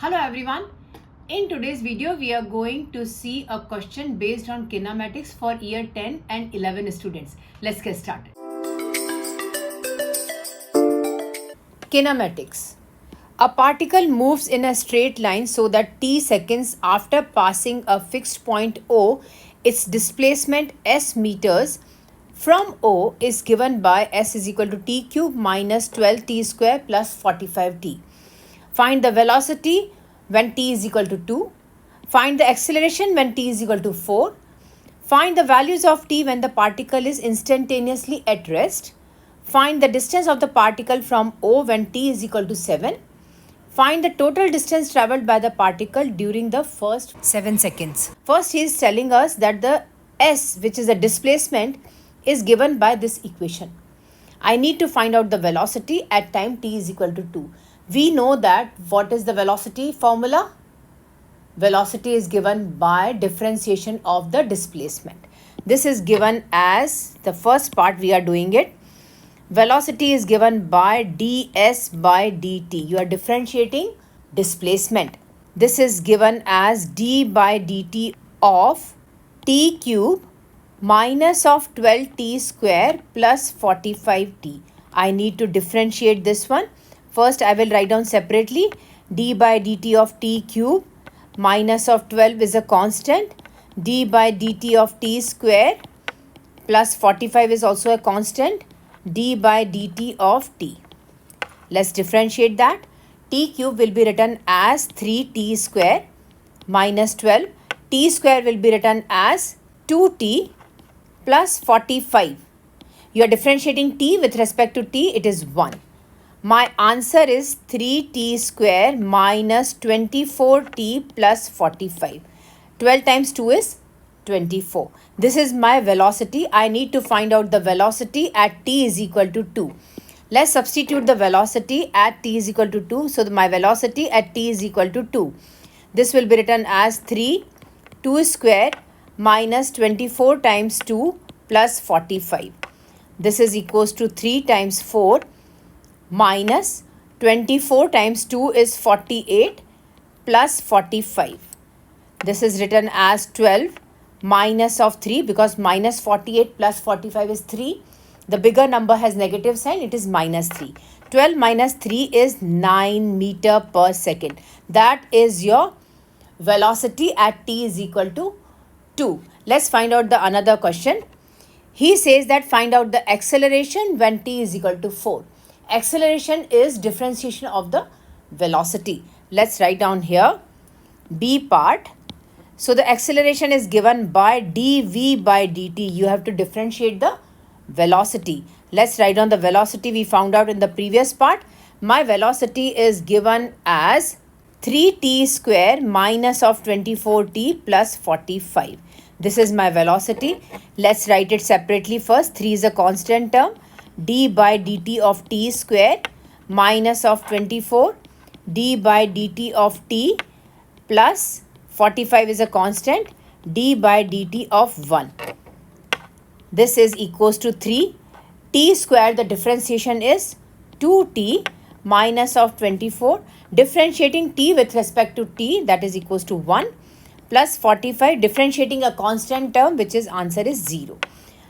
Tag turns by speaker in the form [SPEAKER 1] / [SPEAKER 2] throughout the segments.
[SPEAKER 1] Hello everyone. In today's video, we are going to see a question based on kinematics for year 10 and 11 students. Let's get started. Kinematics. A particle moves in a straight line so that t seconds after passing a fixed point O, its displacement s meters from O is given by s is equal to t cube minus 12t square plus 45t. Find the velocity when t is equal to 2. Find the acceleration when t is equal to 4. Find the values of t when the particle is instantaneously at rest. Find the distance of the particle from O when t is equal to 7. Find the total distance travelled by the particle during the first 7 seconds. First, he is telling us that the s, which is the displacement, is given by this equation. I need to find out the velocity at time t is equal to 2. We know that what is the velocity formula? Velocity is given by differentiation of the displacement. This is given as the first part we are doing it. Velocity is given by ds by dt. You are differentiating displacement. This is given as d by dt of t cube minus of 12t square plus 45t. I need to differentiate this one. First, I will write down separately d by dt of t cube minus of 12 is a constant. D by dt of t square plus 45 is also a constant. D by dt of t. Let's differentiate that. T cube will be written as 3t square minus 12. T square will be written as 2t plus 45. You are differentiating t with respect to t, it is 1. My answer is 3t square minus 24t plus 45. 12 times 2 is 24. This is my velocity. I need to find out the velocity at t is equal to 2. Let's substitute the velocity at t is equal to 2. So my velocity at t is equal to 2. This will be written as 2 square minus 24 times 2 plus 45. This is equals to 3 times 4 minus 24 times 2 is 48 plus 45. This is written as 12 minus of 3 because minus 48 plus 45 is 3. The bigger number has negative sign, it is minus 3. 12 minus 3 is 9 meter per second. That is your velocity at t is equal to 2. Let's find out the another question. He says that find out the acceleration when t is equal to 4. Acceleration is differentiation of the velocity. Let's write down here B part. So the acceleration is given by dv by dt. You have to differentiate the velocity. Let's write down the velocity we found out in the previous part. My velocity is given as 3t square minus of 24t plus 45. This is my velocity. Let's write it separately first. 3 is a constant term. D by dt of t square minus of 24 d by dt of t plus 45 is a constant d by dt of 1. This is equals to 3. T square, the differentiation is 2t minus of 24. Differentiating t with respect to t, that is equals to 1 plus 45. Differentiating a constant term, which is answer is 0.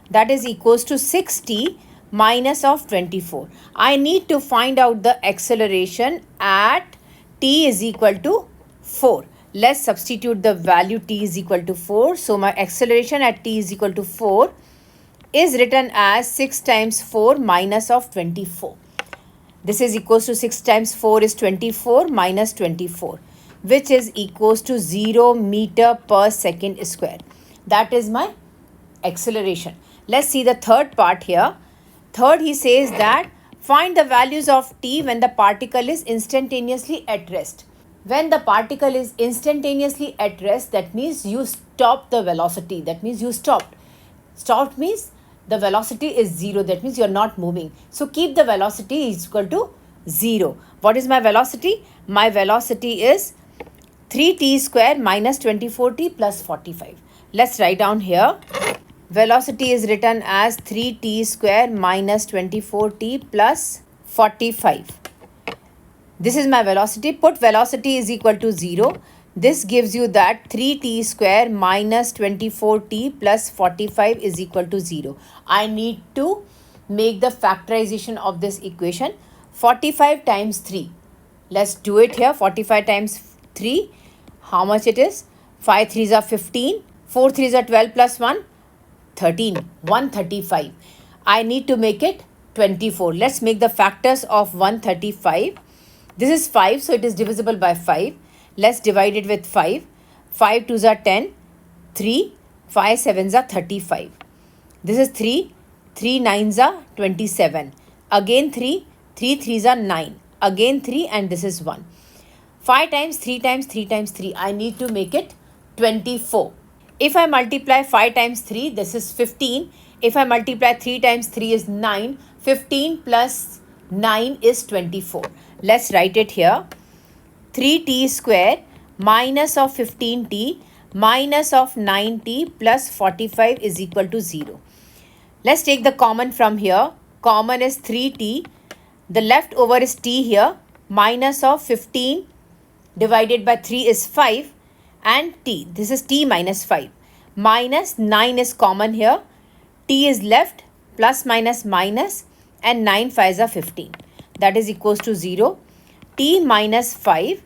[SPEAKER 1] That is equals to 6t minus of 24. I need to find out the acceleration at t is equal to 4. Let's substitute the value t is equal to 4. So my acceleration at t is equal to 4 is written as 6 times 4 minus of 24. This is equals to 6 times 4 is 24 minus 24, which is equals to 0 meter per second square. That is my acceleration. Let's see the third part here. Third, he says that find the values of t when the particle is instantaneously at rest. When the particle is instantaneously at rest, that means you stop the velocity. That means you stopped. Stopped means the velocity is 0. That means you are not moving. So keep the velocity is equal to 0. What is my velocity? My velocity is 3t square minus 24t plus 45. Let's write down here. Velocity is written as 3t square minus 24t plus 45. This is my velocity. Put velocity is equal to 0. This gives you that 3t square minus 24t plus 45 is equal to 0. I need to make the factorization of this equation. 45 times 3. Let's do it here. 45 times 3. How much it is? 5 3s are 15. 4 3s are 12 plus 1. 13. 135. I need to make it 24. Let's make the factors of 135. This is 5, so it is divisible by 5. Let's divide it with 5. 5 2s are 10. 3. 5 7s are 35. This is 3. 3 9s are 27. Again 3. 3 3s are 9. Again 3, and this is 1. 5 times 3 times 3 times 3. I need to make it 24. If I multiply 5 times 3, this is 15. If I multiply 3 times 3 is 9. 15 plus 9 is 24. Let's write it here. 3t square minus of 15t minus of 9t plus 45 is equal to 0. Let's take the common from here. Common is 3t. The leftover is t here. Minus of 15 divided by 3 is 5 and t. This is t minus 5. Minus 9 is common here. T is left, plus minus minus, and 9 5s are 15. That is equals to 0. T minus 5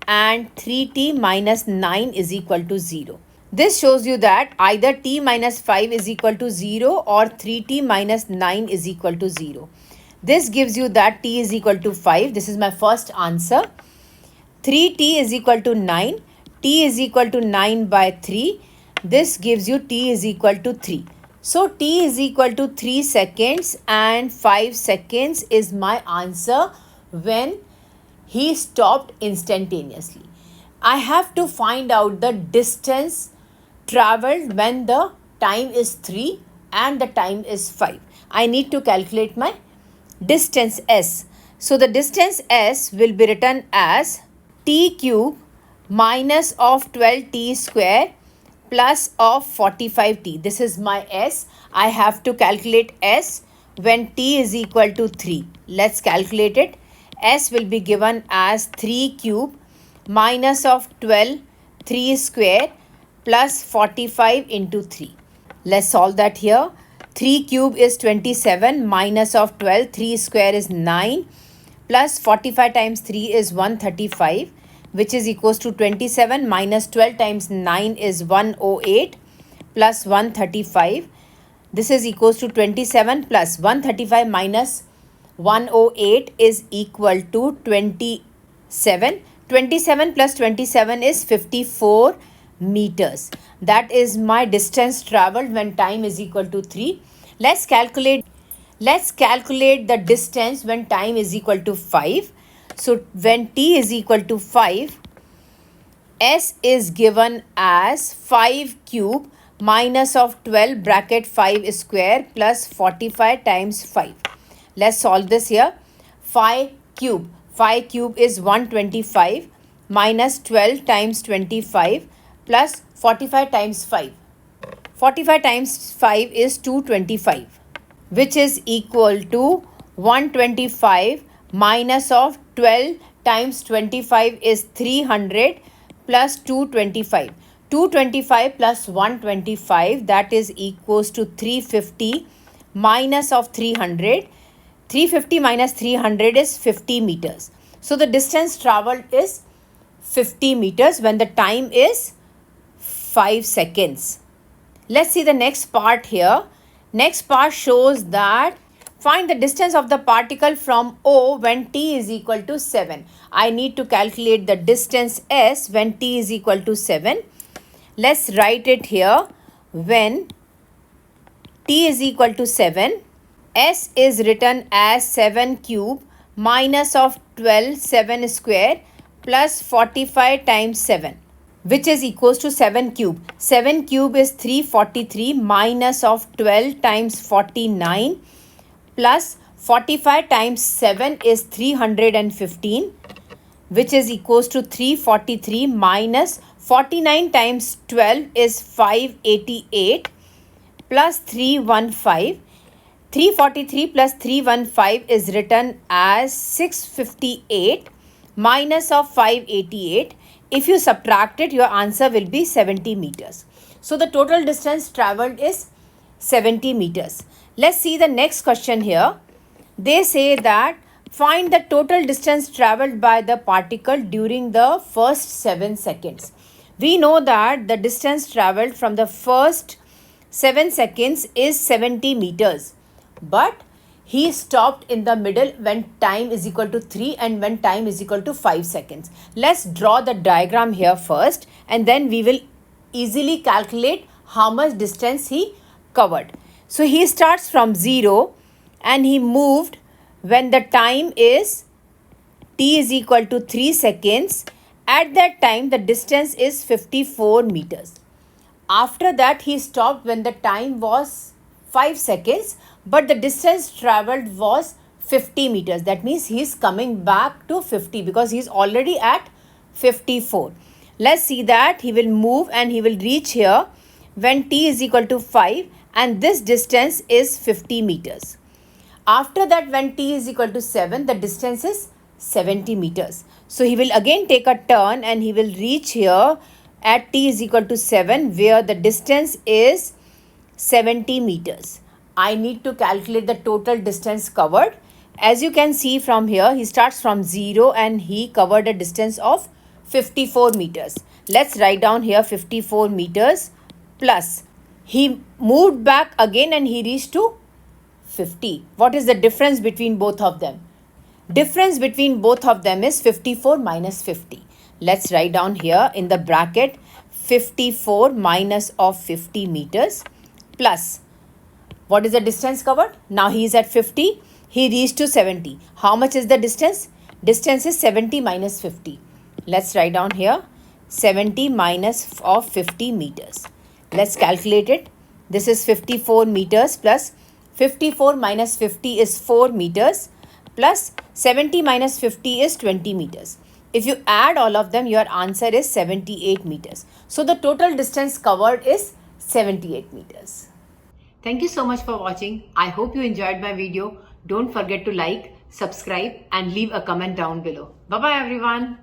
[SPEAKER 1] and 3t minus 9 is equal to 0. This shows you that either t minus 5 is equal to 0 or 3t minus 9 is equal to 0. This gives you that t is equal to 5. This is my first answer. 3t is equal to 9. T is equal to 9 by 3. This gives you t is equal to 3. So t is equal to 3 seconds and 5 seconds is my answer when he stopped instantaneously. I have to find out the distance traveled when the time is 3 and the time is 5. I need to calculate my distance s. So the distance s will be written as t cube minus of 12t square plus of 45t. This is my s. I have to calculate s when t is equal to 3. Let's calculate it. S will be given as 3 cube minus of 12 3 square plus 45 into 3. Let's solve that here. 3 cube is 27 minus of 12 3 square is 9 plus 45 times 3 is 135, which is equals to 27 minus 12 times 9 is 108 plus 135. This is equals to 27 plus 135 minus 108 is equal to 27. 27 plus 27 is 54 meters. That is my distance traveled when time is equal to 3. Let's calculate the distance when time is equal to 5. So when t is equal to 5, s is given as 5 cube minus of 12 bracket 5 square plus 45 times 5. Let's solve this here. 5 cube is 125 minus 12 times 25 plus 45 times 5. 45 times 5 is 225, which is equal to 125 minus of 12 times 25 is 300 plus 225. 225 plus 125, that is equals to 350 minus of 300. 350 minus 300 is 50 meters. So the distance traveled is 50 meters when the time is 5 seconds. Let's see the next part here. Next part shows that find the distance of the particle from O when t is equal to 7. I need to calculate the distance s when t is equal to 7. Let's write it here. When t is equal to 7, s is written as 7 cube minus of 12 7 square plus 45 times 7, which is equals to 7 cube. 7 cube is 343 minus of 12 times 49 plus 45 times 7 is 315, which is equals to 343 minus 49 times 12 is 588 plus 315. 343 plus 315 is written as 658. minus of 588. If you subtract it, your answer will be 70 meters. So the total distance traveled is 70 meters. Let's see the next question here. They say that find the total distance traveled by the particle during the first 7 seconds. We know that the distance traveled from the first 7 seconds is 70 meters. But he stopped in the middle when time is equal to 3 and when time is equal to 5 seconds. Let's draw the diagram here first, and then we will easily calculate how much distance he covered. So he starts from 0 and he moved when the time is t is equal to 3 seconds. At that time the distance is 54 meters. After that he stopped when the time was 5 seconds, but the distance traveled was 50 meters. That means he is coming back to 50 because he is already at 54. Let's see that he will move and he will reach here when t is equal to 5, and this distance is 50 meters. After that, when t is equal to 7, the distance is 70 meters. So he will again take a turn and he will reach here at t is equal to 7, where the distance is 70 meters. I need to calculate the total distance covered. As you can see from here, he starts from 0 and he covered a distance of 54 meters. Let's write down here 54 meters plus. He moved back again and he reached to 50. What is the difference between both of them? Difference between both of them is 54 minus 50. Let's write down here in the bracket 54 minus of 50 meters plus. What is the distance covered? Now he is at 50. He reached to 70. How much is the distance? Distance is 70 minus 50. Let's write down here 70 minus of 50 meters. Let's calculate it. This is 54 meters plus 54 minus 50 is 4 meters plus 70 minus 50 is 20 meters. If you add all of them, your answer is 78 meters. So the total distance covered is 78 meters. Thank you so much for watching. I hope you enjoyed my video. Don't forget to like, subscribe and leave a comment down below. Bye-bye everyone.